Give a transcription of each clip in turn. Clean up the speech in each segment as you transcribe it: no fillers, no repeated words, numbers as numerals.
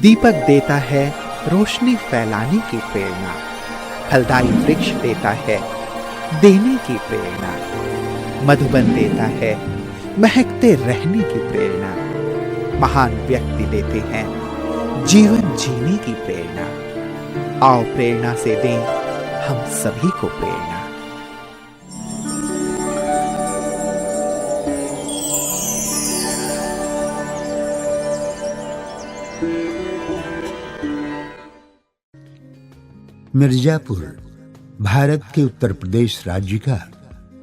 दीपक देता है रोशनी फैलाने की प्रेरणा, फलदायी वृक्ष देता है देने की प्रेरणा, मधुबन देता है महकते रहने की प्रेरणा, महान व्यक्ति देते हैं जीवन जीने की प्रेरणा। आओ प्रेरणा से दें हम सभी को प्रेरणा। मिर्जापुर भारत के उत्तर प्रदेश राज्य का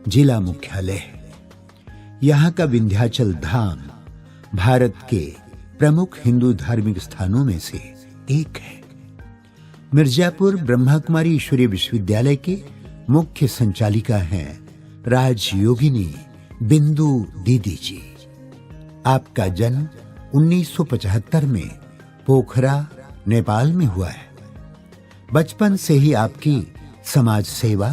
जिला मुख्यालय है। यहाँ का विंध्याचल धाम भारत के प्रमुख हिंदू धार्मिक स्थानों में से एक है। मिर्जापुर ब्रह्मा कुमारी ईश्वरीय विश्वविद्यालय के मुख्य संचालिका हैं राजयोगिनी बिंदु दीदी जी। आपका जन्म 1975 में पोखरा नेपाल में हुआ है। बचपन से ही आपकी समाज सेवा,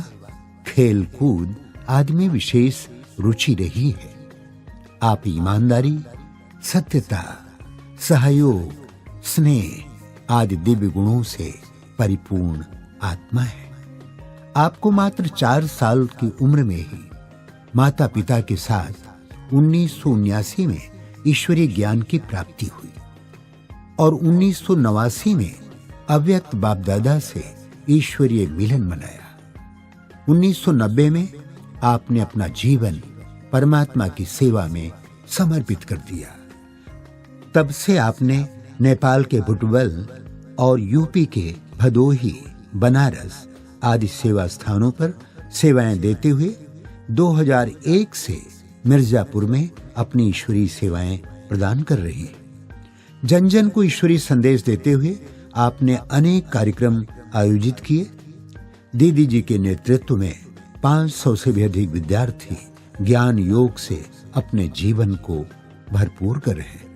खेल कूद आदि में विशेष रुचि रही है। आप ईमानदारी, सत्यता, सहयोग, स्नेह आदि दिव्य गुणों से परिपूर्ण आत्मा है। आपको मात्र 4 साल की उम्र में ही माता पिता के साथ 1979 में ईश्वरीय ज्ञान की प्राप्ति हुई और 1989 में अव्यक्त बाप दादा से ईश्वरीय मिलन मनाया। 1990 में आपने अपना जीवन परमात्मा की सेवा में समर्पित कर दिया। तब से आपने नेपाल के बुटवल और यूपी के भदोही, बनारस आदि सेवा स्थानों पर सेवाएं देते हुए 2001 से मिर्जापुर में अपनी ईश्वरीय सेवाएं प्रदान कर रही हैं। जन जन को ईश्वरीय संदेश देते हुए आपने अनेक कार्यक्रम आयोजित किए। दीदी जी के नेतृत्व में 500 से भी अधिक विद्यार्थी ज्ञान योग से अपने जीवन को भरपूर कर रहे हैं।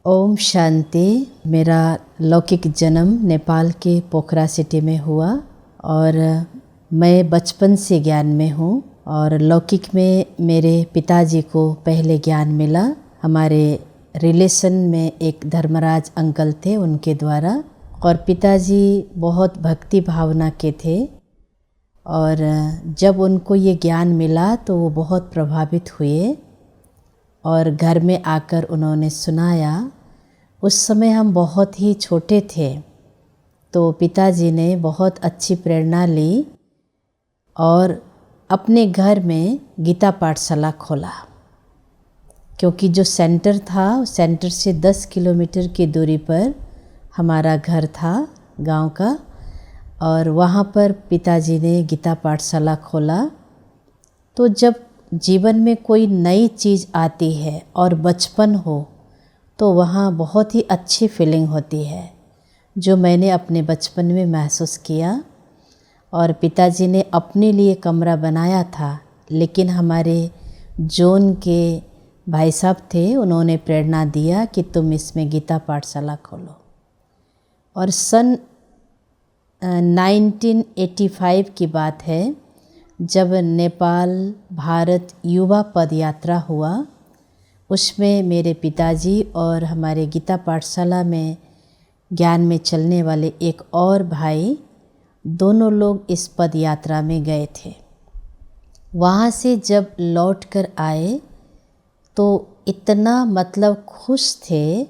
ओम शांति। मेरा लौकिक जन्म नेपाल के पोखरा सिटी में हुआ और मैं बचपन से ज्ञान में हूँ और लौकिक में मेरे पिताजी को पहले ज्ञान मिला। हमारे रिलेशन में एक धर्मराज अंकल थे, उनके द्वारा, और पिताजी बहुत भक्ति भावना के थे और जब उनको ये ज्ञान मिला तो वो बहुत प्रभावित हुए और घर में आकर उन्होंने सुनाया। उस समय हम बहुत ही छोटे थे तो पिताजी ने बहुत अच्छी प्रेरणा ली और अपने घर में गीता पाठशाला खोला, क्योंकि जो सेंटर था उस सेंटर से 10 किलोमीटर की दूरी पर हमारा घर था गांव का, और वहाँ पर पिताजी ने गीता पाठशाला खोला। तो जब जीवन में कोई नई चीज़ आती है और बचपन हो तो वहाँ बहुत ही अच्छी फीलिंग होती है, जो मैंने अपने बचपन में महसूस किया। और पिताजी ने अपने लिए कमरा बनाया था, लेकिन हमारे जोन के भाई साहब थे, उन्होंने प्रेरणा दिया कि तुम इसमें गीता पाठशाला खोलो। और सन 1985 की बात है, जब नेपाल भारत युवा पद यात्रा हुआ, उसमें मेरे पिताजी और हमारे गीता पाठशाला में ज्ञान में चलने वाले एक और भाई, दोनों लोग इस पद यात्रा में गए थे। वहाँ से जब लौट कर आए तो इतना खुश थे,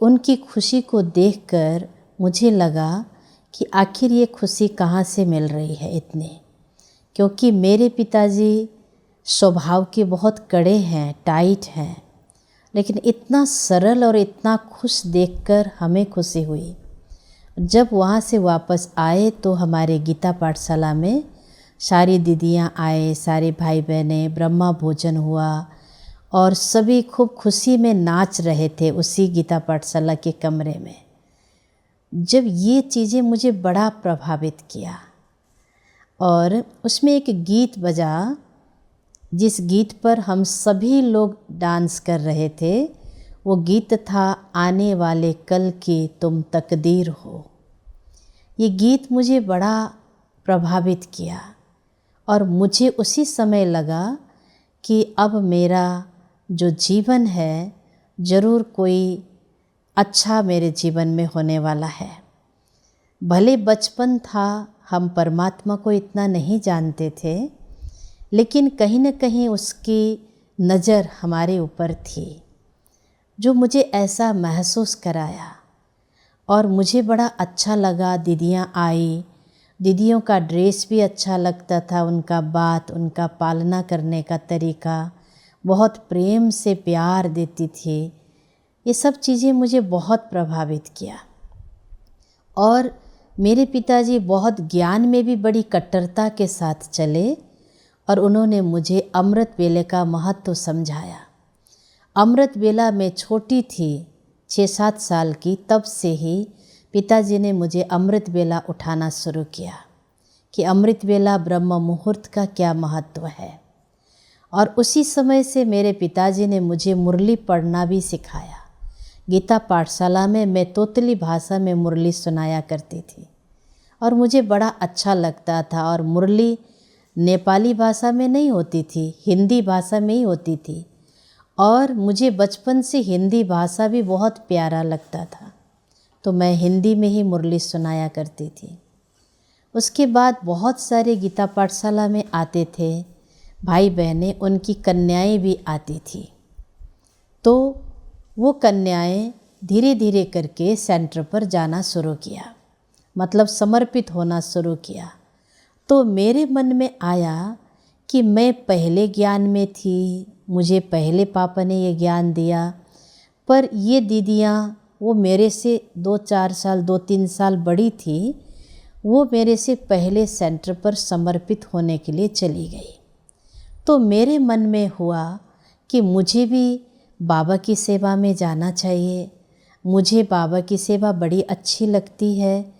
उनकी खुशी को देखकर मुझे लगा कि आखिर ये खुशी कहाँ से मिल रही है इतने, क्योंकि मेरे पिताजी स्वभाव के बहुत कड़े हैं, टाइट हैं, लेकिन इतना सरल और इतना खुश देखकर हमें खुशी हुई। जब वहाँ से वापस आए तो हमारे गीता पाठशाला में सारी दीदियाँ आए, सारे भाई बहने, ब्रह्मा भोजन हुआ और सभी खूब खुशी में नाच रहे थे उसी गीता पाठशाला के कमरे में। जब ये चीज़ें मुझे बड़ा प्रभावित किया और उसमें एक गीत बजा, जिस गीत पर हम सभी लोग डांस कर रहे थे, वो गीत था आने वाले कल की तुम तकदीर हो। ये गीत मुझे बड़ा प्रभावित किया और मुझे उसी समय लगा कि अब मेरा जो जीवन है ज़रूर कोई अच्छा मेरे जीवन में होने वाला है। भले बचपन था, हम परमात्मा को इतना नहीं जानते थे, लेकिन कहीं न कहीं उसकी नज़र हमारे ऊपर थी, जो मुझे ऐसा महसूस कराया और मुझे बड़ा अच्छा लगा। दीदियाँ आई, दीदियों का ड्रेस भी अच्छा लगता था, उनका बात, उनका पालना करने का तरीका, बहुत प्रेम से प्यार देती थी। ये सब चीज़ें मुझे बहुत प्रभावित किया। और मेरे पिताजी बहुत ज्ञान में भी बड़ी कट्टरता के साथ चले और उन्होंने मुझे अमृत वेले का महत्व समझाया। अमृत वेला मैं छोटी थी, 6-7 साल की, तब से ही पिताजी ने मुझे अमृत वेला उठाना शुरू किया कि अमृत वेला ब्रह्म मुहूर्त का क्या महत्व है। और उसी समय से मेरे पिताजी ने मुझे मुरली पढ़ना भी सिखाया। गीता पाठशाला में मैं तोतली भाषा में मुरली सुनाया करती थी और मुझे बड़ा अच्छा लगता था। और मुरली नेपाली भाषा में नहीं होती थी, हिंदी भाषा में ही होती थी और मुझे बचपन से हिंदी भाषा भी बहुत प्यारा लगता था, तो मैं हिंदी में ही मुरली सुनाया करती थी। उसके बाद बहुत सारे गीता पाठशाला में आते थे भाई बहनें, उनकी कन्याएं भी आती थी। तो वो कन्याएं धीरे धीरे करके सेंटर पर जाना शुरू किया, मतलब समर्पित होना शुरू किया। तो मेरे मन में आया कि मैं पहले ज्ञान में थी, मुझे पहले पापा ने ये ज्ञान दिया, पर ये दीदियाँ वो मेरे से 2-4 साल 2-3 साल बड़ी थी, वो मेरे से पहले सेंटर पर समर्पित होने के लिए चली गई। तो मेरे मन में हुआ कि मुझे भी बाबा की सेवा में जाना चाहिए, मुझे बाबा की सेवा बड़ी अच्छी लगती है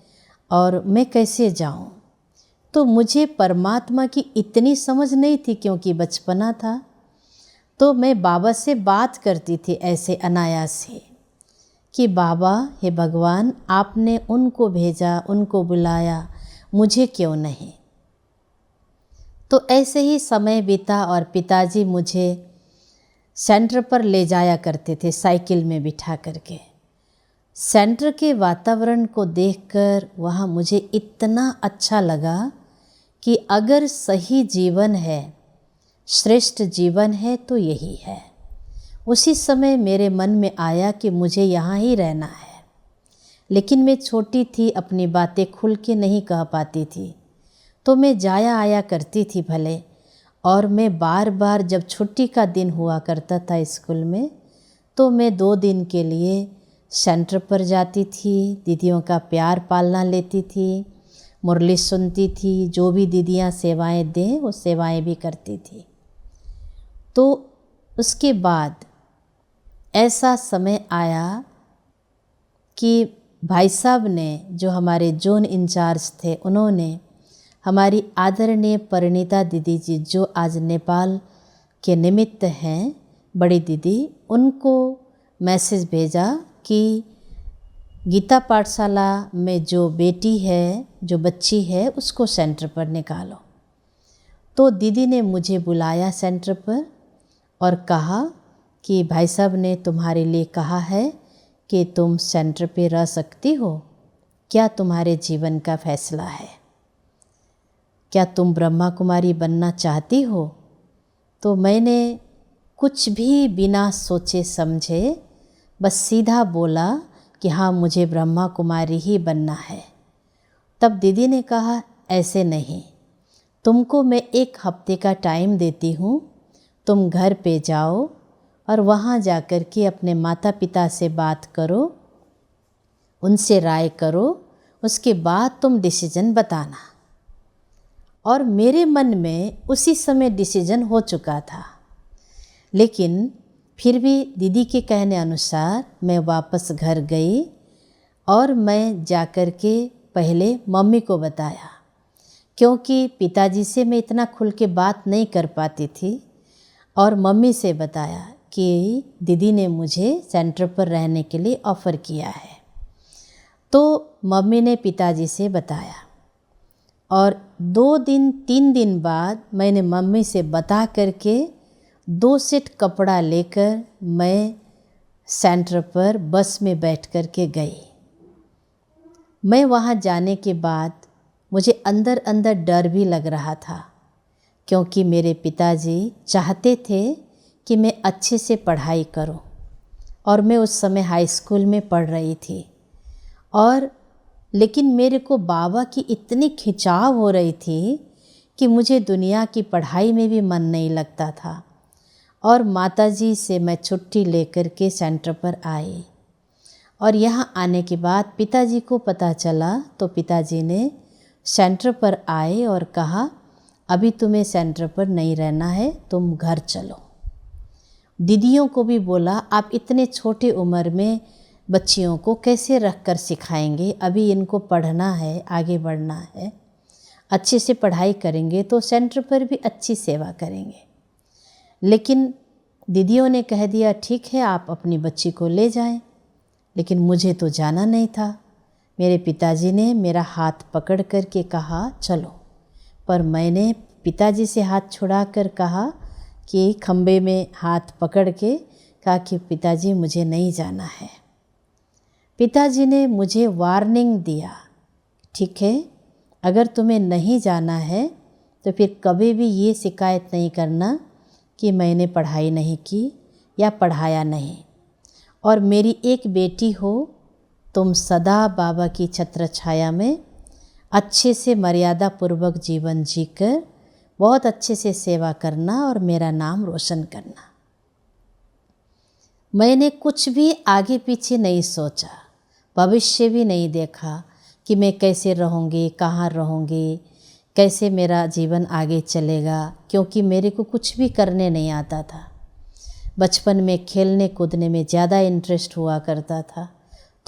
और मैं कैसे जाऊं। तो मुझे परमात्मा की इतनी समझ नहीं थी क्योंकि बचपना था, तो मैं बाबा से बात करती थी ऐसे अनायास ही कि बाबा, हे भगवान, आपने उनको भेजा, उनको बुलाया, मुझे क्यों नहीं। तो ऐसे ही समय बीता और पिताजी मुझे सेंटर पर ले जाया करते थे साइकिल में बिठा करके। सेंटर के वातावरण को देखकर वहाँ मुझे इतना अच्छा लगा कि अगर सही जीवन है, श्रेष्ठ जीवन है तो यही है। उसी समय मेरे मन में आया कि मुझे यहाँ ही रहना है, लेकिन मैं छोटी थी, अपनी बातें खुल के नहीं कह पाती थी, तो मैं जाया आया करती थी भले। और मैं बार बार जब छुट्टी का दिन हुआ करता था स्कूल में, तो मैं 2 दिन के लिए सेंटर पर जाती थी, दीदियों का प्यार पालना लेती थी, मुरली सुनती थी, जो भी दीदियाँ सेवाएं दें वो सेवाएं भी करती थी। तो उसके बाद ऐसा समय आया कि भाई साहब ने, जो हमारे जोन इंचार्ज थे, उन्होंने हमारी आदरणीय परिणीता दीदी जी, जो आज नेपाल के निमित्त हैं, बड़ी दीदी, उनको मैसेज भेजा कि गीता पाठशाला में जो बेटी है, जो बच्ची है, उसको सेंटर पर निकालो। तो दीदी ने मुझे बुलाया सेंटर पर और कहा कि भाई साहब ने तुम्हारे लिए कहा है कि तुम सेंटर पे रह सकती हो, क्या तुम्हारे जीवन का फैसला है, क्या तुम ब्रह्मा कुमारी बनना चाहती हो। तो मैंने कुछ भी बिना सोचे समझे बस सीधा बोला कि हाँ, मुझे ब्रह्मा कुमारी ही बनना है। तब दीदी ने कहा, ऐसे नहीं, तुमको मैं 1 हफ्ते का टाइम देती हूँ, तुम घर पे जाओ और वहाँ जाकर के अपने माता पिता से बात करो, उनसे राय करो, उसके बाद तुम डिसीजन बताना। और मेरे मन में उसी समय डिसीजन हो चुका था, लेकिन फिर भी दीदी के कहने अनुसार मैं वापस घर गई और मैं जाकर के पहले मम्मी को बताया, क्योंकि पिताजी से मैं इतना खुल के बात नहीं कर पाती थी। और मम्मी से बताया कि दीदी ने मुझे सेंटर पर रहने के लिए ऑफ़र किया है। तो मम्मी ने पिताजी से बताया। और 2-3 दिन बाद मैंने मम्मी से बता करके 2 सेट कपड़ा लेकर मैं सेंटर पर बस में बैठ कर के गई। मैं वहाँ जाने के बाद मुझे अंदर अंदर डर भी लग रहा था, क्योंकि मेरे पिताजी चाहते थे कि मैं अच्छे से पढ़ाई करूं, और मैं उस समय हाई स्कूल में पढ़ रही थी। और लेकिन मेरे को बाबा की इतनी खिंचाव हो रही थी कि मुझे दुनिया की पढ़ाई में भी मन नहीं लगता था। और माताजी से मैं छुट्टी लेकर के सेंटर पर आई, और यहाँ आने के बाद पिताजी को पता चला तो पिताजी ने सेंटर पर आए और कहा, अभी तुम्हें सेंटर पर नहीं रहना है, तुम घर चलो। दीदियों को भी बोला, आप इतने छोटे उम्र में बच्चियों को कैसे रख कर सिखाएंगे, अभी इनको पढ़ना है, आगे बढ़ना है, अच्छे से पढ़ाई करेंगे तो सेंटर पर भी अच्छी सेवा करेंगे। लेकिन दीदियों ने कह दिया, ठीक है आप अपनी बच्ची को ले जाएं। लेकिन मुझे तो जाना नहीं था। मेरे पिताजी ने मेरा हाथ पकड़ कर के कहा चलो, पर मैंने पिताजी से हाथ छुड़ा कर कहा कि खम्बे में हाथ पकड़ के कहा कि पिताजी मुझे नहीं जाना है। पिताजी ने मुझे वार्निंग दिया, ठीक है अगर तुम्हें नहीं जाना है तो फिर कभी भी ये शिकायत नहीं करना कि मैंने पढ़ाई नहीं की या पढ़ाया नहीं, और मेरी एक बेटी हो, तुम सदा बाबा की छत्र छाया में अच्छे से मर्यादा पूर्वक जीवन जीकर बहुत अच्छे से सेवा करना और मेरा नाम रोशन करना। मैंने कुछ भी आगे पीछे नहीं सोचा, भविष्य भी नहीं देखा कि मैं कैसे रहूँगी, कहाँ रहूँगी, कैसे मेरा जीवन आगे चलेगा, क्योंकि मेरे को कुछ भी करने नहीं आता था। बचपन में खेलने कूदने में ज़्यादा इंटरेस्ट हुआ करता था,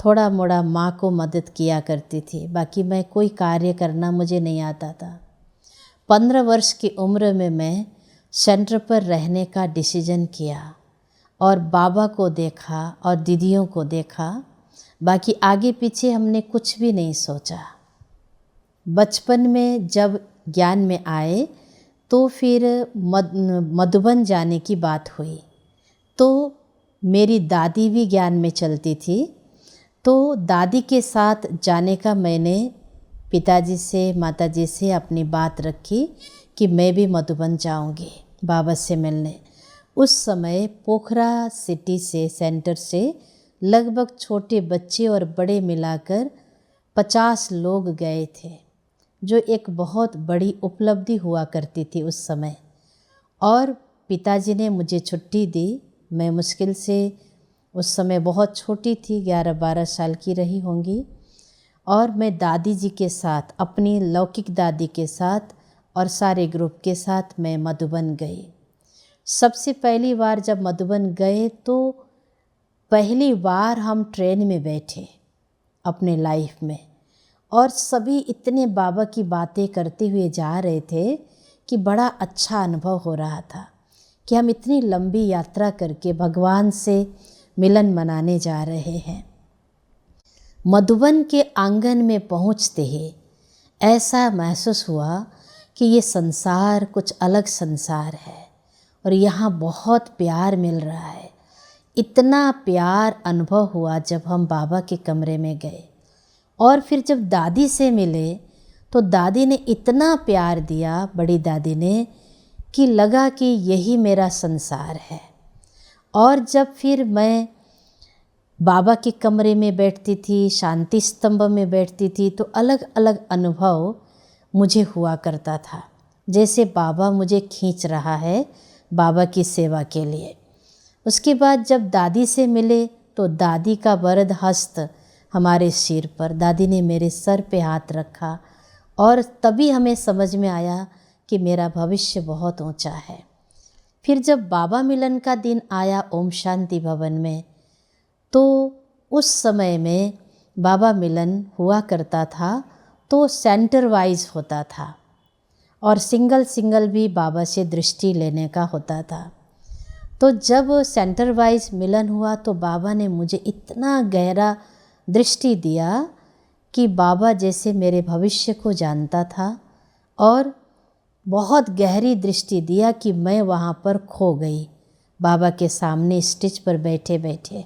थोड़ा मोड़ा माँ को मदद किया करती थी, बाकी मैं कोई कार्य करना मुझे नहीं आता था। 15 वर्ष की उम्र में मैं सेंटर पर रहने का डिसीजन किया और बाबा को देखा और दीदियों को देखा, बाकी आगे पीछे हमने कुछ भी नहीं सोचा। बचपन में जब ज्ञान में आए तो फिर मधुबन जाने की बात हुई, तो मेरी दादी भी ज्ञान में चलती थी, तो दादी के साथ जाने का मैंने पिताजी से माताजी से अपनी बात रखी कि मैं भी मधुबन जाऊंगी बाबा से मिलने। उस समय पोखरा सिटी से सेंटर से लगभग छोटे बच्चे और बड़े मिलाकर 50 लोग गए थे, जो एक बहुत बड़ी उपलब्धि हुआ करती थी उस समय। और पिताजी ने मुझे छुट्टी दी। मैं मुश्किल से उस समय बहुत छोटी थी, 11-12 साल की रही होंगी, और मैं दादी जी के साथ, अपनी लौकिक दादी के साथ और सारे ग्रुप के साथ मैं मधुबन गई। सबसे पहली बार जब मधुबन गए तो पहली बार हम ट्रेन में बैठे अपने लाइफ में, और सभी इतने बाबा की बातें करते हुए जा रहे थे कि बड़ा अच्छा अनुभव हो रहा था कि हम इतनी लंबी यात्रा करके भगवान से मिलन मनाने जा रहे हैं। मधुबन के आंगन में पहुंचते ही ऐसा महसूस हुआ कि ये संसार कुछ अलग संसार है और यहाँ बहुत प्यार मिल रहा है। इतना प्यार अनुभव हुआ जब हम बाबा के कमरे में गए, और फिर जब दादी से मिले तो दादी ने इतना प्यार दिया, बड़ी दादी ने, कि लगा कि यही मेरा संसार है। और जब फिर मैं बाबा के कमरे में बैठती थी, शांति स्तंभ में बैठती थी, तो अलग अलग अनुभव मुझे हुआ करता था, जैसे बाबा मुझे खींच रहा है बाबा की सेवा के लिए। उसके बाद जब दादी से मिले तो दादी का वरद हस्त हमारे सिर पर, दादी ने मेरे सर पे हाथ रखा, और तभी हमें समझ में आया कि मेरा भविष्य बहुत ऊंचा है। फिर जब बाबा मिलन का दिन आया ओम शांति भवन में, तो उस समय में बाबा मिलन हुआ करता था तो सेंटर वाइज होता था, और सिंगल सिंगल भी बाबा से दृष्टि लेने का होता था। तो जब सेंटर वाइज मिलन हुआ तो बाबा ने मुझे इतना गहरा दृष्टि दिया कि बाबा जैसे मेरे भविष्य को जानता था और बहुत गहरी दृष्टि दिया कि मैं वहाँ पर खो गई बाबा के सामने स्टेज पर बैठे बैठे।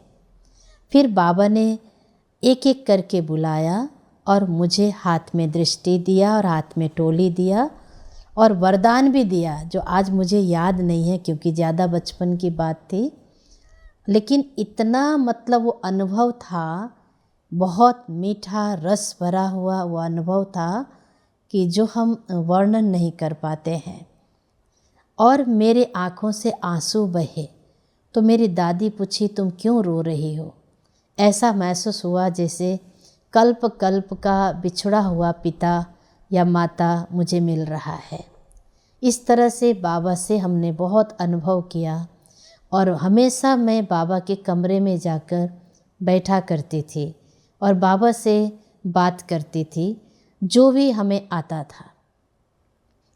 फिर बाबा ने एक एक करके बुलाया और मुझे हाथ में दृष्टि दिया और हाथ में टोली दिया और वरदान भी दिया, जो आज मुझे याद नहीं है क्योंकि ज़्यादा बचपन की बात थी। लेकिन इतना मतलब वो अनुभव था, बहुत मीठा रस भरा हुआ वो अनुभव था कि जो हम वर्णन नहीं कर पाते हैं। और मेरे आँखों से आंसू बहे तो मेरी दादी पूछी, तुम क्यों रो रही हो? ऐसा महसूस हुआ जैसे कल्प कल्प का बिछड़ा हुआ पिता या माता मुझे मिल रहा है। इस तरह से बाबा से हमने बहुत अनुभव किया और हमेशा मैं बाबा के कमरे में जाकर बैठा करती थी और बाबा से बात करती थी, जो भी हमें आता था।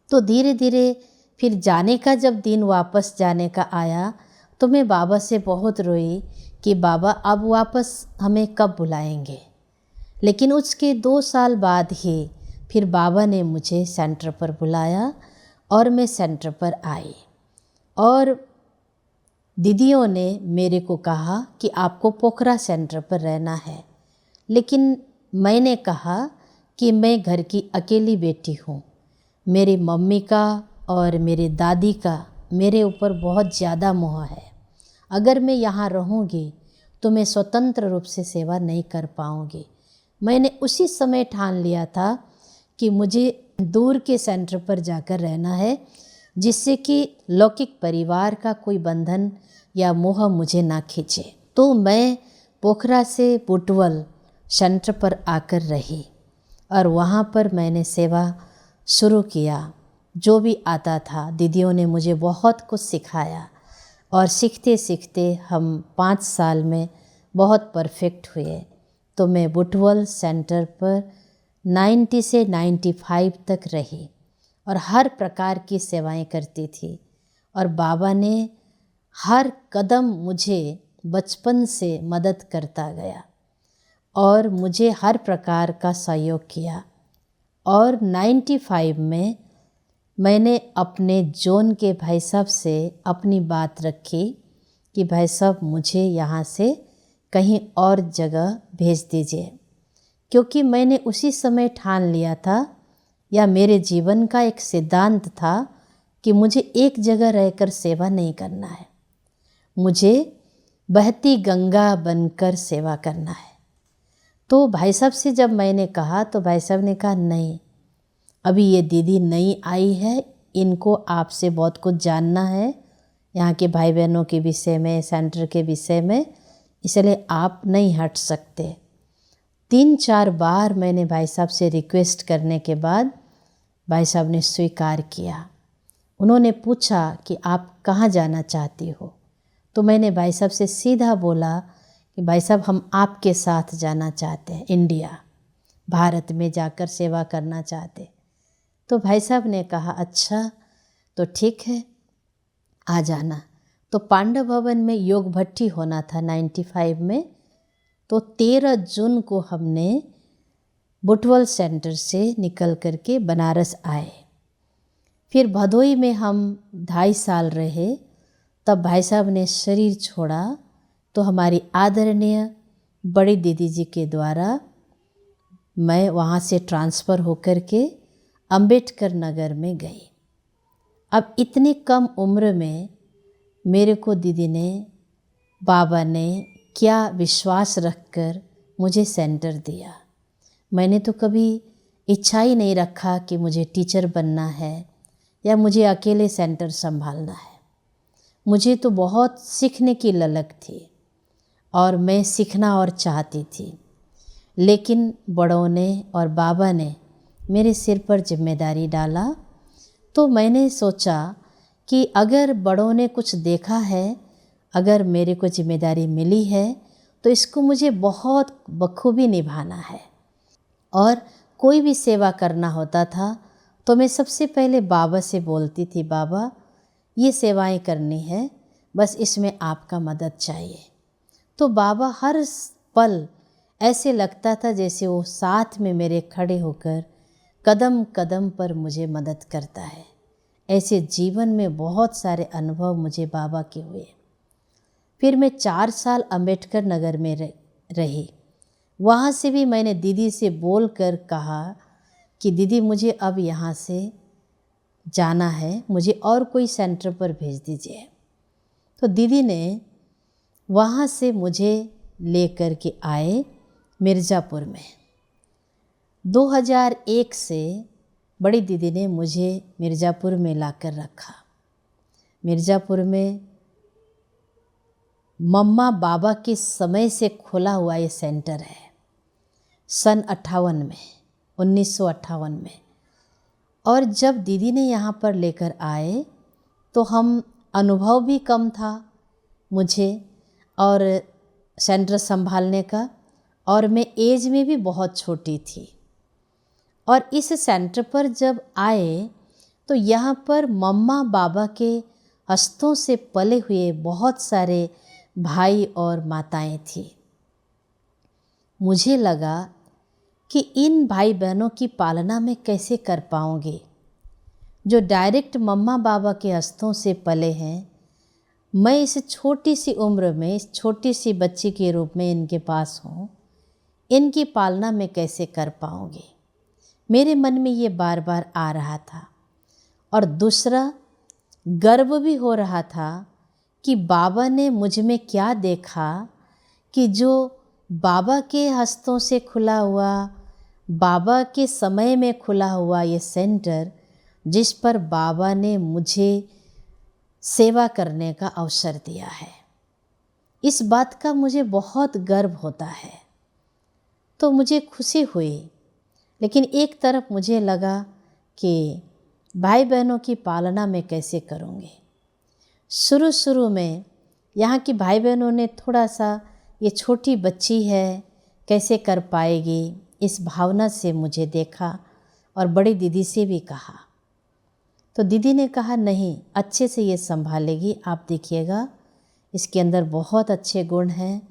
तो धीरे धीरे फिर जाने का जब दिन वापस जाने का आया तो मैं बाबा से बहुत रोई कि बाबा अब वापस हमें कब बुलाएंगे। लेकिन उसके 2 साल बाद ही फिर बाबा ने मुझे सेंटर पर बुलाया और मैं सेंटर पर आई और दीदियों ने मेरे को कहा कि आपको पोखरा सेंटर पर रहना है। लेकिन मैंने कहा कि मैं घर की अकेली बेटी हूँ, मेरी मम्मी का और मेरी दादी का मेरे ऊपर बहुत ज़्यादा मोह है। अगर मैं यहाँ रहूँगी तो मैं स्वतंत्र रूप से सेवा नहीं कर पाऊँगी। मैंने उसी समय ठान लिया था कि मुझे दूर के सेंटर पर जाकर रहना है, जिससे कि लौकिक परिवार का कोई बंधन या मोह मुझे ना खींचे। तो मैं पोखरा से बुटवल सेंटर पर आकर रही और वहाँ पर मैंने सेवा शुरू किया। जो भी आता था दीदियों ने मुझे बहुत कुछ सिखाया और सीखते सीखते हम 5 साल में बहुत परफेक्ट हुए। तो मैं बुटवल सेंटर पर 90 से 95 तक रही और हर प्रकार की सेवाएं करती थी और बाबा ने हर कदम मुझे बचपन से मदद करता गया और मुझे हर प्रकार का सहयोग किया। और 95 में मैंने अपने जोन के भाई साहब से अपनी बात रखी कि भाई साहब मुझे यहाँ से कहीं और जगह भेज दीजिए, क्योंकि मैंने उसी समय ठान लिया था या मेरे जीवन का एक सिद्धांत था कि मुझे एक जगह रहकर सेवा नहीं करना है, मुझे बहती गंगा बनकर सेवा करना है। तो भाई साहब से जब मैंने कहा तो भाई साहब ने कहा, नहीं, अभी ये दीदी नई आई है, इनको आपसे बहुत कुछ जानना है, यहाँ के भाई बहनों के विषय में, सेंटर के विषय में, इसलिए आप नहीं हट सकते। 3-4 बार मैंने भाई साहब से रिक्वेस्ट करने के बाद भाई साहब ने स्वीकार किया। उन्होंने पूछा कि आप कहाँ जाना चाहती हो? तो मैंने भाई साहब से सीधा बोला कि भाई साहब हम आपके साथ जाना चाहते हैं, इंडिया, भारत में जाकर सेवा करना चाहते। तो भाई साहब ने कहा, अच्छा तो ठीक है, आ जाना। तो पांडव भवन में योग भट्टी होना था 95 में। तो 13 जून को हमने बुटवल सेंटर से निकल करके बनारस आए। फिर भदोई में हम 2.5 साल रहे। तब भाई साहब ने शरीर छोड़ा तो हमारी आदरणीय बड़ी दीदी जी के द्वारा मैं वहाँ से ट्रांसफ़र होकर के अंबेडकर नगर में गई। अब इतनी कम उम्र में मेरे को दीदी ने, बाबा ने क्या विश्वास रखकर मुझे सेंटर दिया। मैंने तो कभी इच्छा ही नहीं रखा कि मुझे टीचर बनना है या मुझे अकेले सेंटर संभालना है। मुझे तो बहुत सीखने की ललक थी और मैं सीखना और चाहती थी, लेकिन बड़ों ने और बाबा ने मेरे सिर पर जिम्मेदारी डाला। तो मैंने सोचा कि अगर बड़ों ने कुछ देखा है, अगर मेरे को जिम्मेदारी मिली है तो इसको मुझे बहुत बखूबी निभाना है। और कोई भी सेवा करना होता था तो मैं सबसे पहले बाबा से बोलती थी, बाबा ये सेवाएं करनी है, बस इसमें आपका मदद चाहिए। तो बाबा हर पल ऐसे लगता था जैसे वो साथ में मेरे खड़े होकर कदम कदम पर मुझे मदद करता है। ऐसे जीवन में बहुत सारे अनुभव मुझे बाबा के हुए। फिर मैं 4 साल अंबेडकर नगर में रही। वहाँ से भी मैंने दीदी से बोल कर कहा कि दीदी मुझे अब यहाँ से जाना है, मुझे और कोई सेंटर पर भेज दीजिए। तो दीदी ने वहाँ से मुझे ले कर के आए मिर्ज़ापुर में। 2001 से बड़ी दीदी ने मुझे मिर्ज़ापुर में लाकर रखा। मिर्ज़ापुर में मम्मा बाबा के समय से खुला हुआ ये सेंटर है, सन 1958 में। और जब दीदी ने यहाँ पर लेकर आए तो हम अनुभव भी कम था मुझे और सेंटर संभालने का, और मैं एज में भी बहुत छोटी थी। और इस सेंटर पर जब आए तो यहाँ पर मम्मा बाबा के हस्तों से पले हुए बहुत सारे भाई और माताएं थी। मुझे लगा कि इन भाई बहनों की पालना मैं कैसे कर पाऊँगी, जो डायरेक्ट मम्मा बाबा के हस्तों से पले हैं। मैं इस छोटी सी उम्र में, इस छोटी सी बच्ची के रूप में इनके पास हूँ, इनकी पालना मैं कैसे कर पाऊँगी। मेरे मन में ये बार बार आ रहा था। और दूसरा गर्व भी हो रहा था कि बाबा ने मुझ में क्या देखा कि जो बाबा के हस्तों से खुला हुआ, बाबा के समय में खुला हुआ ये सेंटर, जिस पर बाबा ने मुझे सेवा करने का अवसर दिया है, इस बात का मुझे बहुत गर्व होता है। तो मुझे खुशी हुई, लेकिन एक तरफ मुझे लगा कि भाई बहनों की पालना मैं कैसे करूँगी। शुरू में यहाँ की भाई बहनों ने थोड़ा सा, ये छोटी बच्ची है कैसे कर पाएगी, इस भावना से मुझे देखा और बड़ी दीदी से भी कहा। तो दीदी ने कहा नहीं, अच्छे से ये संभालेगी, आप देखिएगा इसके अंदर बहुत अच्छे गुण हैं,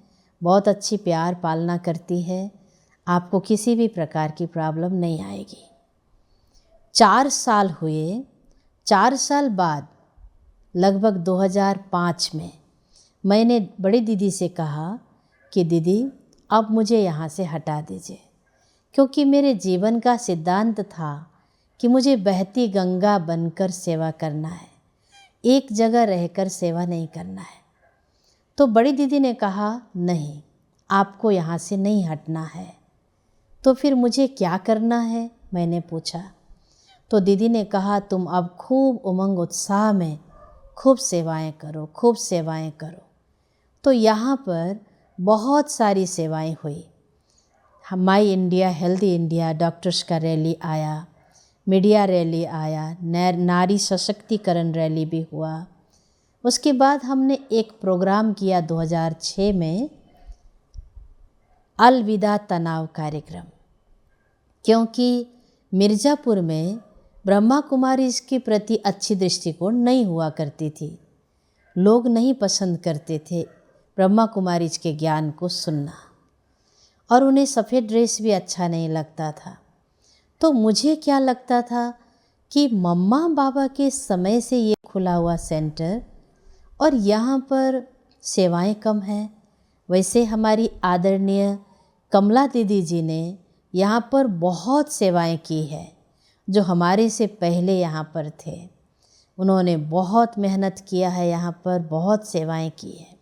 बहुत अच्छी प्यार पालना करती है, आपको किसी भी प्रकार की प्रॉब्लम नहीं आएगी। 4 साल हुए। 4 साल बाद लगभग 2005 में मैंने बड़ी दीदी से कहा कि दीदी अब मुझे यहाँ से हटा दीजिए, क्योंकि मेरे जीवन का सिद्धांत था कि मुझे बहती गंगा बनकर सेवा करना है, एक जगह रहकर सेवा नहीं करना है। तो बड़ी दीदी ने कहा नहीं, आपको यहाँ से नहीं हटना है। तो फिर मुझे क्या करना है, मैंने पूछा। तो दीदी ने कहा तुम अब खूब उमंग उत्साह में खूब सेवाएं करो, खूब सेवाएं करो। तो यहाँ पर बहुत सारी सेवाएं हुई। माई इंडिया, हेल्दी इंडिया, डॉक्टर्स का रैली आया, मीडिया रैली आया, नारी सशक्तिकरण रैली भी हुआ। उसके बाद हमने एक प्रोग्राम किया 2006 में, अलविदा तनाव कार्यक्रम, क्योंकि मिर्ज़ापुर में ब्रह्मा कुमारी के प्रति अच्छी दृष्टिकोण नहीं हुआ करती थी। लोग नहीं पसंद करते थे ब्रह्मा कुमारी के ज्ञान को सुनना, और उन्हें सफ़ेद ड्रेस भी अच्छा नहीं लगता था। तो मुझे क्या लगता था कि मम्मा बाबा के समय से ये खुला हुआ सेंटर और यहाँ पर सेवाएं कम हैं। वैसे हमारी आदरणीय कमला दीदी जी ने यहाँ पर बहुत सेवाएं की है, जो हमारे से पहले यहाँ पर थे। उन्होंने बहुत मेहनत किया है, यहाँ पर बहुत सेवाएं की है,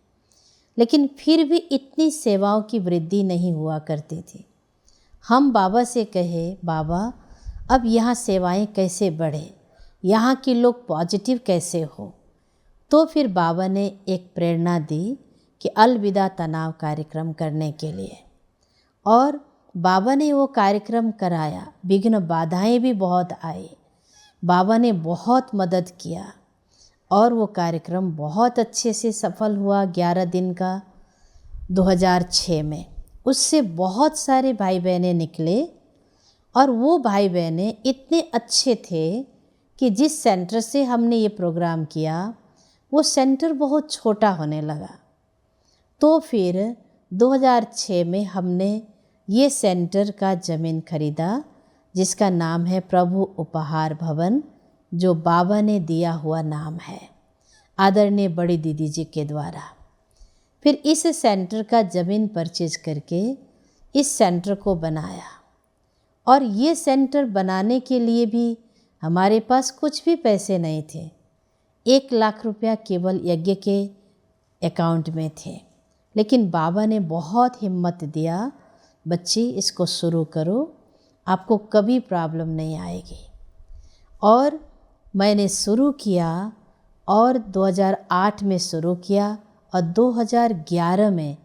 लेकिन फिर भी इतनी सेवाओं की वृद्धि नहीं हुआ करती थी। हम बाबा से कहे बाबा अब यहाँ सेवाएं कैसे बढ़े, यहाँ के लोग पॉजिटिव कैसे हो। तो फिर बाबा ने एक प्रेरणा दी कि अलविदा तनाव कार्यक्रम करने के लिए, और बाबा ने वो कार्यक्रम कराया। विघ्न बाधाएं भी बहुत आई, बाबा ने बहुत मदद किया और वो कार्यक्रम बहुत अच्छे से सफल हुआ 11 दिन का 2006 में। उससे बहुत सारे भाई बहनें निकले, और वो भाई बहनें इतने अच्छे थे कि जिस सेंटर से हमने ये प्रोग्राम किया वो सेंटर बहुत छोटा होने लगा। तो फिर 2006 में हमने ये सेंटर का ज़मीन खरीदा, जिसका नाम है प्रभु उपहार भवन, जो बाबा ने दिया हुआ नाम है आदरणीय बड़ी दीदी जी के द्वारा। फिर इस सेंटर का ज़मीन परचेज करके इस सेंटर को बनाया। और ये सेंटर बनाने के लिए भी हमारे पास कुछ भी पैसे नहीं थे। 1 लाख रुपया केवल यज्ञ के अकाउंट में थे, लेकिन बाबा ने बहुत हिम्मत दिया, बच्ची इसको शुरू करो, आपको कभी प्रॉब्लम नहीं आएगी। और मैंने शुरू किया और 2008 में शुरू किया और 2011 में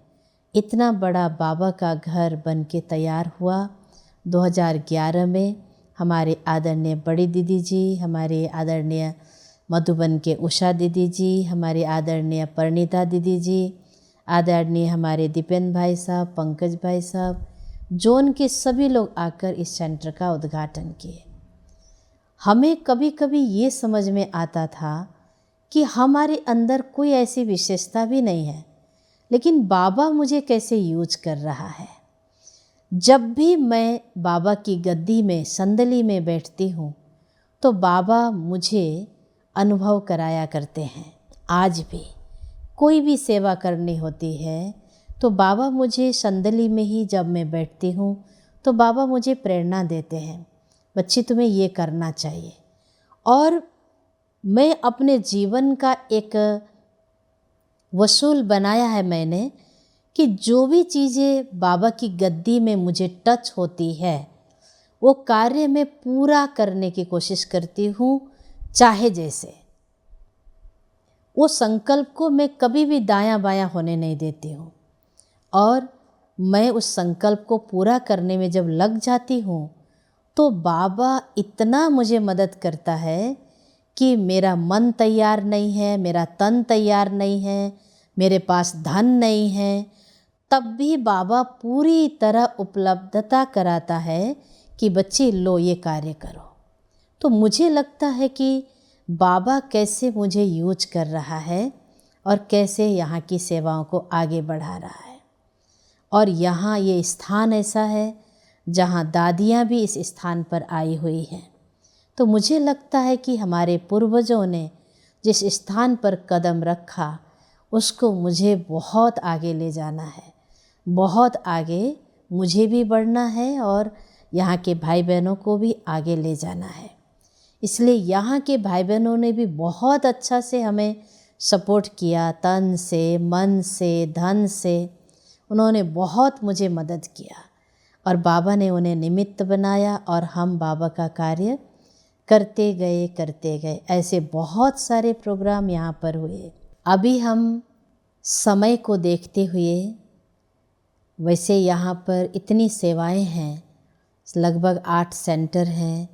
इतना बड़ा बाबा का घर बन के तैयार हुआ। 2011 में हमारे आदरणीय बड़ी दीदी जी, हमारे आदरणीय मधुबन के उषा दीदी जी, हमारे आदरणीय परिणीता दीदी जी, आदरणीय हमारे दीपेंद्र भाई साहब, पंकज भाई साहब, जोन के सभी लोग आकर इस सेंटर का उद्घाटन किए। हमें कभी कभी ये समझ में आता था कि हमारे अंदर कोई ऐसी विशेषता भी नहीं है, लेकिन बाबा मुझे कैसे यूज कर रहा है। जब भी मैं बाबा की गद्दी में, संदली में बैठती हूँ तो बाबा मुझे अनुभव कराया करते हैं। आज भी कोई भी सेवा करनी होती है तो बाबा मुझे संदली में ही जब मैं बैठती हूँ तो बाबा मुझे प्रेरणा देते हैं, बच्ची तुम्हें ये करना चाहिए। और मैं अपने जीवन का एक वसूल बनाया है मैंने कि जो भी चीज़ें बाबा की गद्दी में मुझे टच होती है वो कार्य में पूरा करने की कोशिश करती हूँ, चाहे जैसे। वो संकल्प को मैं कभी भी दायां बायां होने नहीं देती हूँ और मैं उस संकल्प को पूरा करने में जब लग जाती हूँ तो बाबा इतना मुझे मदद करता है कि मेरा मन तैयार नहीं है, मेरा तन तैयार नहीं है, मेरे पास धन नहीं है, तब भी बाबा पूरी तरह उपलब्धता कराता है कि बच्चे लो ये कार्य करो। तो मुझे लगता है कि बाबा कैसे मुझे यूज कर रहा है और कैसे यहाँ की सेवाओं को आगे बढ़ा रहा है। और यहाँ ये स्थान ऐसा है जहाँ दादियाँ भी इस स्थान पर आई हुई हैं। तो मुझे लगता है कि हमारे पूर्वजों ने जिस स्थान पर कदम रखा उसको मुझे बहुत आगे ले जाना है, बहुत आगे मुझे भी बढ़ना है और यहाँ के भाई बहनों को भी आगे ले जाना है। इसलिए यहाँ के भाई बहनों ने भी बहुत अच्छा से हमें सपोर्ट किया, तन से, मन से, धन से उन्होंने बहुत मुझे मदद किया और बाबा ने उन्हें निमित्त बनाया और हम बाबा का कार्य करते गए। ऐसे बहुत सारे प्रोग्राम यहाँ पर हुए। अभी हम समय को देखते हुए वैसे यहाँ पर इतनी सेवाएं हैं, लगभग 8 सेंटर हैं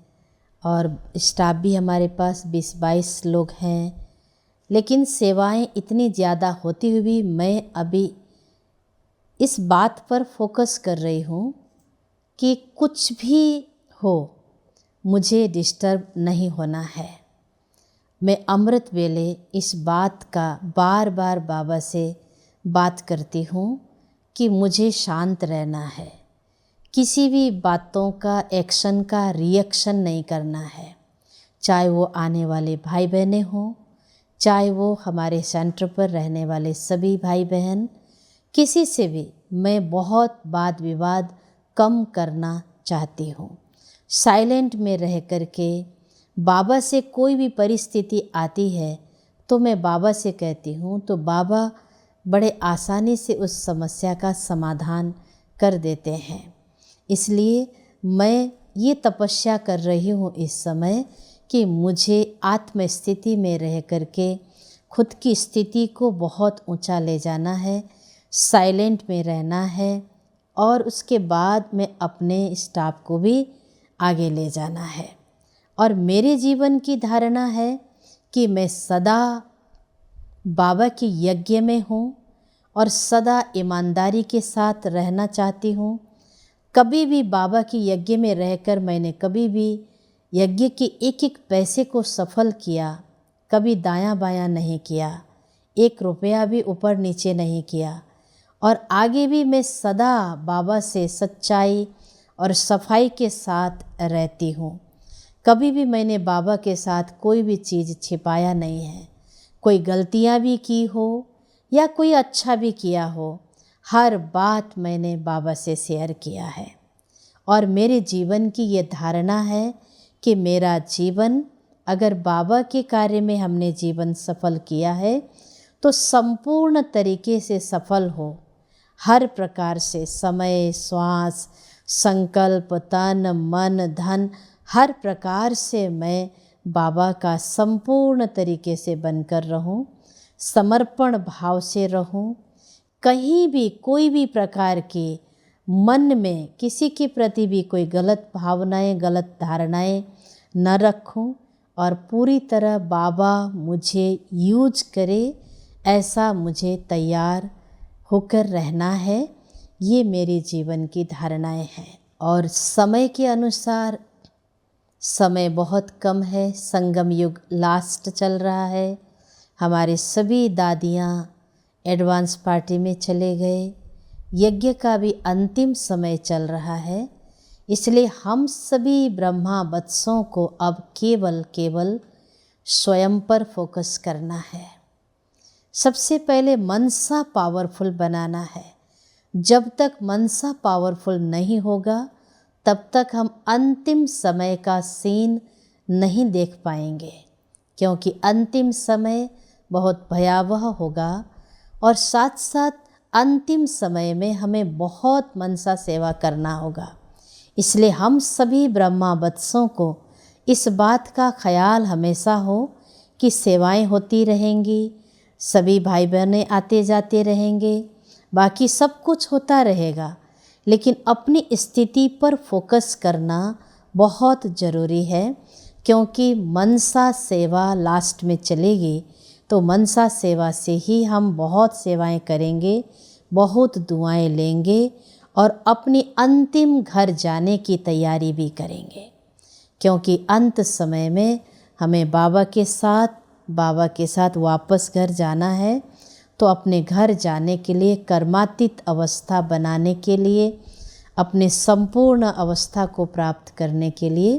और स्टाफ भी हमारे पास 20-22 लोग हैं, लेकिन सेवाएं इतनी ज़्यादा होती हुई भी मैं अभी इस बात पर फोकस कर रही हूँ कि कुछ भी हो मुझे डिस्टर्ब नहीं होना है। मैं अमृत वेले इस बात का बार बार बाबा से बात करती हूँ कि मुझे शांत रहना है, किसी भी बातों का, एक्शन का रिएक्शन नहीं करना है, चाहे वो आने वाले भाई बहनें हों, चाहे वो हमारे सेंटर पर रहने वाले सभी भाई बहन, किसी से भी मैं बहुत वाद विवाद कम करना चाहती हूँ। साइलेंट में रह करके बाबा से कोई भी परिस्थिति आती है तो मैं बाबा से कहती हूँ तो बाबा बड़े आसानी से उस समस्या का समाधान कर देते हैं। इसलिए मैं ये तपस्या कर रही हूँ इस समय कि मुझे आत्म स्थिति में रह करके खुद की स्थिति को बहुत ऊंचा ले जाना है, साइलेंट में रहना है और उसके बाद में अपने स्टाफ को भी आगे ले जाना है। और मेरे जीवन की धारणा है कि मैं सदा बाबा के यज्ञ में हूँ और सदा ईमानदारी के साथ रहना चाहती हूँ। कभी भी बाबा के यज्ञ में रहकर मैंने कभी भी यज्ञ के एक एक पैसे को सफल किया, कभी दायां बायां नहीं किया, 1 रुपया भी ऊपर नीचे नहीं किया। और आगे भी मैं सदा बाबा से सच्चाई और सफाई के साथ रहती हूँ। कभी भी मैंने बाबा के साथ कोई भी चीज़ छिपाया नहीं है। कोई गलतियाँ भी की हो या कोई अच्छा भी किया हो, हर बात मैंने बाबा से शेयर किया है। और मेरे जीवन की ये धारणा है कि मेरा जीवन, अगर बाबा के कार्य में हमने जीवन सफल किया है तो संपूर्ण तरीके से सफल हो। हर प्रकार से समय, श्वास, संकल्प, तन, मन, धन, हर प्रकार से मैं बाबा का संपूर्ण तरीके से बनकर रहूं, समर्पण भाव से रहूं। कहीं भी कोई भी प्रकार के मन में किसी के प्रति भी कोई गलत भावनाएं, गलत धारणाएं न रखूं और पूरी तरह बाबा मुझे यूज करे, ऐसा मुझे तैयार होकर रहना है। ये मेरे जीवन की धारणाएं हैं। और समय के अनुसार, समय बहुत कम है, संगम युग लास्ट चल रहा है। हमारे सभी दादियाँ एडवांस पार्टी में चले गए, यज्ञ का भी अंतिम समय चल रहा है। इसलिए हम सभी ब्रह्मा वत्सों को अब केवल स्वयं पर फोकस करना है। सबसे पहले मनसा पावरफुल बनाना है। जब तक मनसा पावरफुल नहीं होगा तब तक हम अंतिम समय का सीन नहीं देख पाएंगे, क्योंकि अंतिम समय बहुत भयावह होगा। और साथ साथ अंतिम समय में हमें बहुत मनसा सेवा करना होगा। इसलिए हम सभी ब्रह्मा वत्सों को इस बात का ख्याल हमेशा हो कि सेवाएं होती रहेंगी, सभी भाई बहनें आते जाते रहेंगे, बाकी सब कुछ होता रहेगा, लेकिन अपनी स्थिति पर फोकस करना बहुत ज़रूरी है। क्योंकि मनसा सेवा लास्ट में चलेगी तो मनसा सेवा से ही हम बहुत सेवाएं करेंगे, बहुत दुआएं लेंगे और अपनी अंतिम घर जाने की तैयारी भी करेंगे। क्योंकि अंत समय में हमें बाबा के साथ वापस घर जाना है। तो अपने घर जाने के लिए, कर्मातीत अवस्था बनाने के लिए, अपने संपूर्ण अवस्था को प्राप्त करने के लिए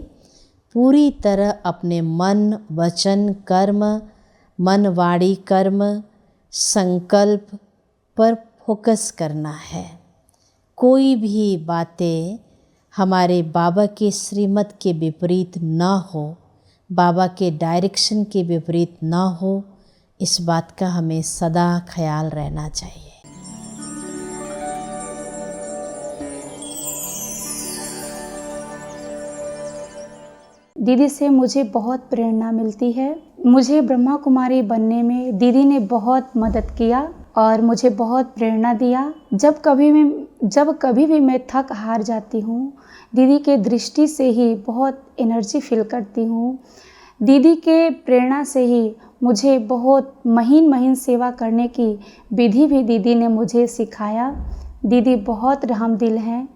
पूरी तरह अपने मन, वचन, कर्म, मन, वाणी, कर्म, संकल्प पर फोकस करना है। कोई भी बातें हमारे बाबा के श्रीमत के विपरीत ना हो, बाबा के डायरेक्शन के विपरीत ना हो, इस बात का हमें सदा ख्याल रहना चाहिए। दीदी से मुझे बहुत प्रेरणा मिलती है। मुझे ब्रह्मा कुमारी बनने में दीदी ने बहुत मदद किया और मुझे बहुत प्रेरणा दिया। जब कभी भी मैं थक हार जाती हूँ, दीदी के दृष्टि से ही बहुत एनर्जी फील करती हूँ। दीदी के प्रेरणा से ही मुझे बहुत महीन सेवा करने की विधि भी दीदी ने मुझे सिखाया। दीदी बहुत रहमदिल हैं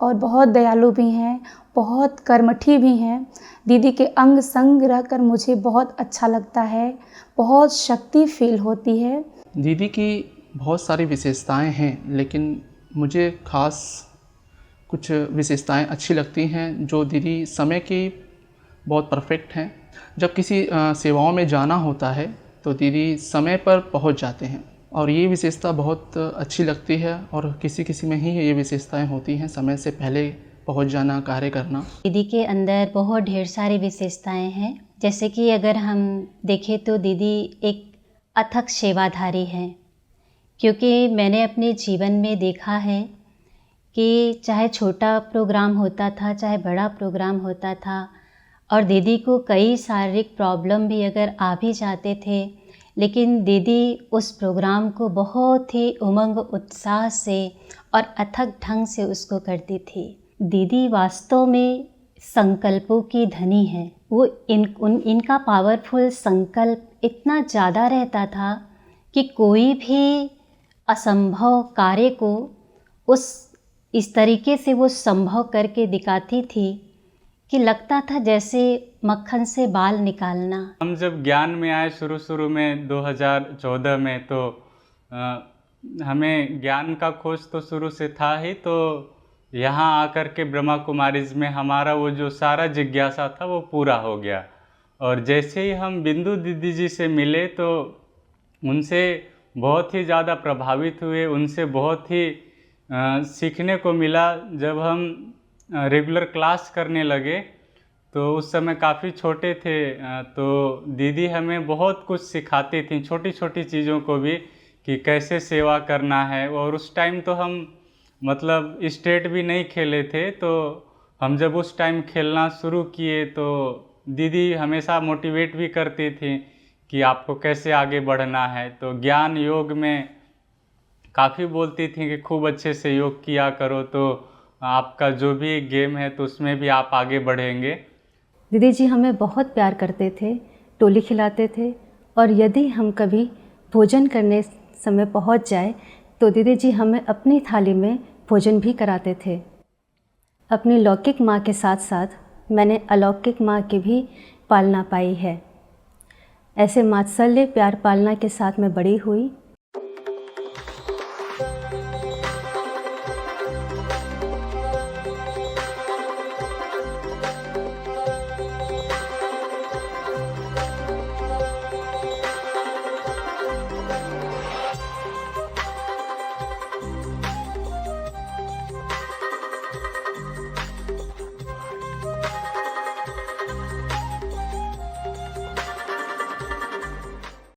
और बहुत दयालु भी हैं, बहुत कर्मठी भी हैं। दीदी के अंग संग रहकर मुझे बहुत अच्छा लगता है, बहुत शक्ति फील होती है। दीदी की बहुत सारी विशेषताएं हैं, लेकिन मुझे ख़ास कुछ विशेषताएं अच्छी लगती हैं जो दीदी समय की बहुत परफेक्ट हैं। जब किसी सेवाओं में जाना होता है तो दीदी समय पर पहुंच जाते हैं और ये विशेषता बहुत अच्छी लगती है। और किसी में ही ये विशेषताएं होती हैं, समय से पहले पहुंच जाना, कार्य करना। दीदी के अंदर बहुत ढेर सारी विशेषताएं हैं। जैसे कि अगर हम देखें तो दीदी एक अथक सेवाधारी हैं, क्योंकि मैंने अपने जीवन में देखा है कि चाहे छोटा प्रोग्राम होता था, चाहे बड़ा प्रोग्राम होता था, और दीदी को कई शारीरिक प्रॉब्लम भी अगर आ भी जाते थे, लेकिन दीदी उस प्रोग्राम को बहुत ही उमंग, उत्साह से और अथक ढंग से उसको करती थी। दीदी वास्तव में संकल्पों की धनी है। वो इनका पावरफुल संकल्प इतना ज़्यादा रहता था कि कोई भी असंभव कार्य को इस तरीके से वो संभव करके दिखाती थी कि लगता था जैसे मक्खन से बाल निकालना। हम जब ज्ञान में आए शुरू में 2014 में, तो हमें ज्ञान का खोज तो शुरू से था ही। तो यहाँ आकर के ब्रह्मा कुमारीज में हमारा वो जो सारा जिज्ञासा था वो पूरा हो गया। और जैसे ही हम बिंदु दीदी जी से मिले तो उनसे बहुत ही ज़्यादा प्रभावित हुए, उनसे बहुत ही सीखने को मिला। जब हम रेगुलर क्लास करने लगे तो उस समय काफ़ी छोटे थे, तो दीदी हमें बहुत कुछ सिखाती थी, छोटी छोटी चीज़ों को भी, कि कैसे सेवा करना है। और उस टाइम तो हम मतलब स्टेट भी नहीं खेले थे, तो हम जब उस टाइम खेलना शुरू किए तो दीदी हमेशा मोटिवेट भी करती थी कि आपको कैसे आगे बढ़ना है। तो ज्ञान योग में काफ़ी बोलती थी कि खूब अच्छे से योग किया करो, तो आपका जो भी गेम है तो उसमें भी आप आगे बढ़ेंगे। दीदी जी हमें बहुत प्यार करते थे, टोली खिलाते थे, और यदि हम कभी भोजन करने समय पहुंच जाए तो दीदी जी हमें अपनी थाली में भोजन भी कराते थे। अपनी लौकिक माँ के साथ साथ मैंने अलौकिक माँ की भी पालना पाई है। ऐसे मात्सल्य प्यार पालना के साथ मैं बड़ी हुई।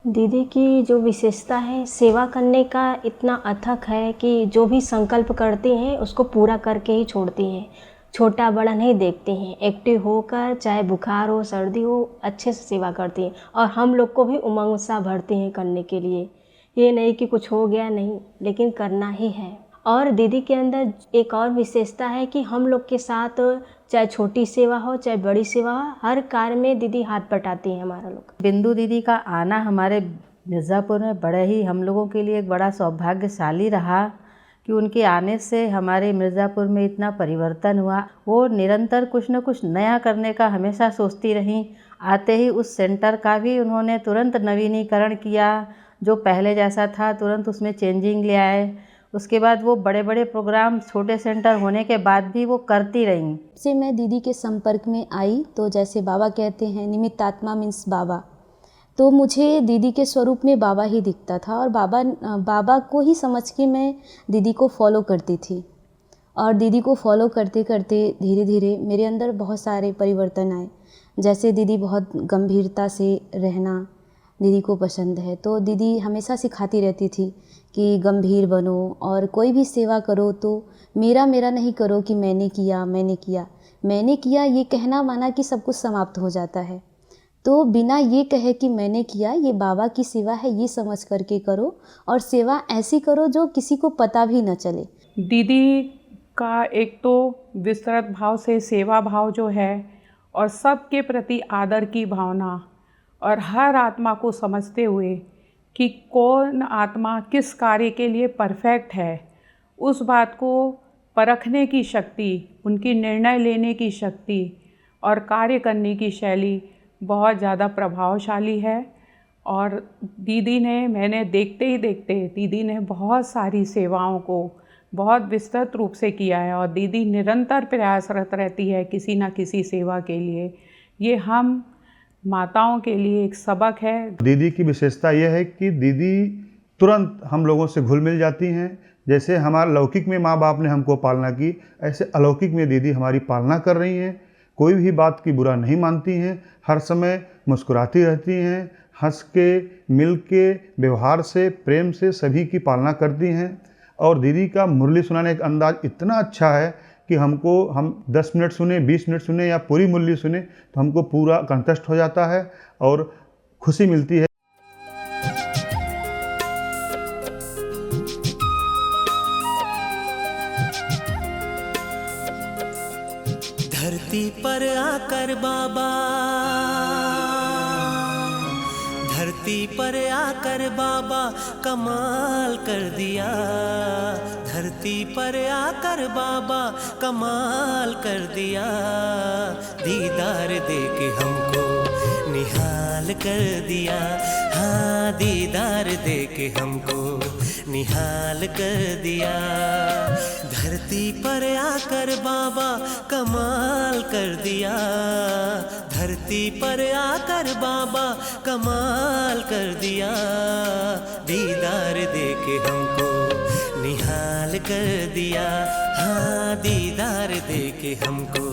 दीदी की जो विशेषता है, सेवा करने का इतना अथक है कि जो भी संकल्प करती हैं उसको पूरा करके ही छोड़ती हैं। छोटा बड़ा नहीं देखती हैं, एक्टिव होकर चाहे बुखार हो सर्दी हो अच्छे से सेवा करती हैं, और हम लोग को भी उमंग उत्साह भरती हैं करने के लिए। ये नहीं कि कुछ हो गया नहीं, लेकिन करना ही है। और दीदी के अंदर एक और विशेषता है कि हम लोग के साथ चाहे छोटी सेवा हो चाहे बड़ी सेवा हो, हर कार्य में दीदी हाथ बटाती हैं हमारा लोग। बिंदु दीदी का आना हमारे मिर्ज़ापुर में बड़े ही हम लोगों के लिए एक बड़ा सौभाग्यशाली रहा कि उनके आने से हमारे मिर्ज़ापुर में इतना परिवर्तन हुआ। वो निरंतर कुछ न कुछ नया करने का हमेशा सोचती रहीं। आते ही उस सेंटर का भी उन्होंने तुरंत नवीनीकरण किया, जो पहले जैसा था तुरंत उसमें चेंजिंग ले आए। उसके बाद वो बड़े बड़े प्रोग्राम छोटे सेंटर होने के बाद भी वो करती रहीं। से मैं दीदी के संपर्क में आई तो जैसे बाबा कहते हैं निमित्त आत्मा मीन्स बाबा, तो मुझे दीदी के स्वरूप में बाबा ही दिखता था, और बाबा को ही समझ के मैं दीदी को फॉलो करती थी। और दीदी को फॉलो करते करते धीरे धीरे मेरे अंदर बहुत सारे परिवर्तन आए। जैसे दीदी बहुत गंभीरता से रहना दीदी को पसंद है, तो दीदी हमेशा सिखाती रहती थी कि गंभीर बनो और कोई भी सेवा करो तो मेरा नहीं करो कि मैंने किया ये कहना माना कि सब कुछ समाप्त हो जाता है। तो बिना ये कहे कि मैंने किया, ये बाबा की सेवा है ये समझ करके करो, और सेवा ऐसी करो जो किसी को पता भी न चले। दीदी का एक तो विस्तृत भाव से सेवा भाव जो है, और सबके प्रति आदर की भावना, और हर आत्मा को समझते हुए कि कौन आत्मा किस कार्य के लिए परफेक्ट है, उस बात को परखने की शक्ति, उनकी निर्णय लेने की शक्ति और कार्य करने की शैली बहुत ज़्यादा प्रभावशाली है। और दीदी ने, मैंने देखते ही देखते दीदी ने बहुत सारी सेवाओं को बहुत विस्तृत रूप से किया है, और दीदी निरंतर प्रयासरत रहती है किसी न किसी सेवा के लिए। ये हम माताओं के लिए एक सबक है। दीदी की विशेषता यह है कि दीदी तुरंत हम लोगों से घुल मिल जाती हैं। जैसे हमारे लौकिक में माँ बाप ने हमको पालना की, ऐसे अलौकिक में दीदी हमारी पालना कर रही हैं। कोई भी बात की बुरा नहीं मानती हैं, हर समय मुस्कुराती रहती हैं, हंस के मिल के व्यवहार से प्रेम से सभी की पालना करती हैं। और दीदी का मुरली सुनाने का अंदाज़ इतना अच्छा है कि हम 10 मिनट सुने, 20 मिनट सुने या पूरी मुरली सुने तो हमको पूरा कंठस्थ हो जाता है और खुशी मिलती है। धरती पर आकर बाबा, धरती पर आकर बाबा कमाल कर दिया। धरती धरती पर आकर बाबा कमाल कर दिया, दीदार दे के हमको निहाल कर दिया। हाँ, दीदार दे के हमको निहाल कर दिया। धरती पर आकर बाबा कमाल कर दिया, धरती पर आकर बाबा कमाल कर दिया। दीदार दे के हमको निहाल कर दिया। हाँ, दीदार दे के हमको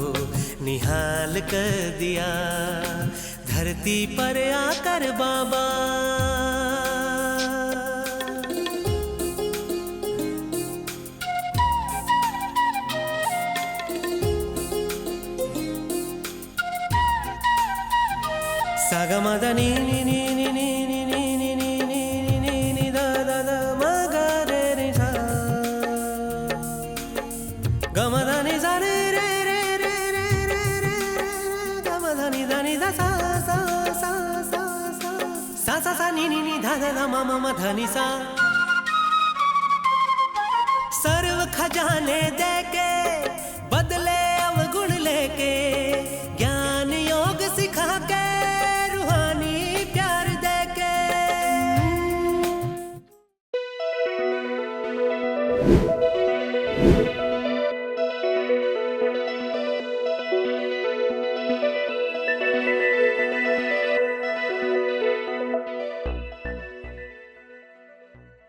निहाल कर दिया। धरती पर आकर बाबा सागमदनी नी नी नी नी नी नी नी नी नी नी नी दा दा दा मा गा रे रे सा गमदनी सा रे रे रे रे रे रे रे गमदनी दनी दा सा सा सा सा सा सा सा नी नी नी धा धा धा मा मा मा धनी सा। सर्व खजाने दे के बदले अवगुण लेके, ज्ञान योग सिखा के रूहानी प्यार दे के।